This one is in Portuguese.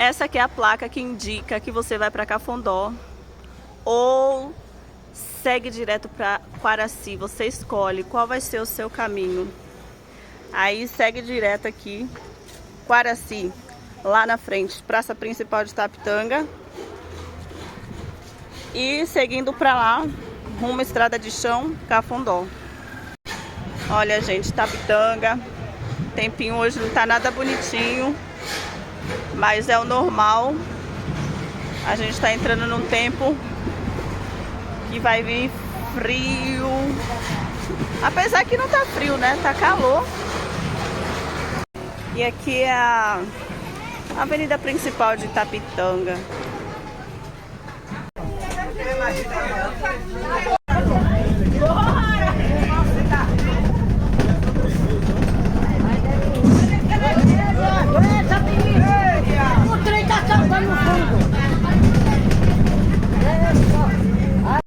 Essa aqui é a placa que indica que você vai para Cafundó ou segue direto para Quaraci. Você escolhe qual vai ser o seu caminho. Aí segue direto aqui, Quaraci, lá na frente, praça principal de Itapitanga. E seguindo para lá, rumo à estrada de chão, Cafundó. Olha, gente, Itapitanga. Tempinho hoje não tá nada bonitinho, mas é o normal. A gente tá entrando num tempo que vai vir frio. Apesar que não tá frio, né? Tá calor. E aqui é a avenida principal de Itapitanga.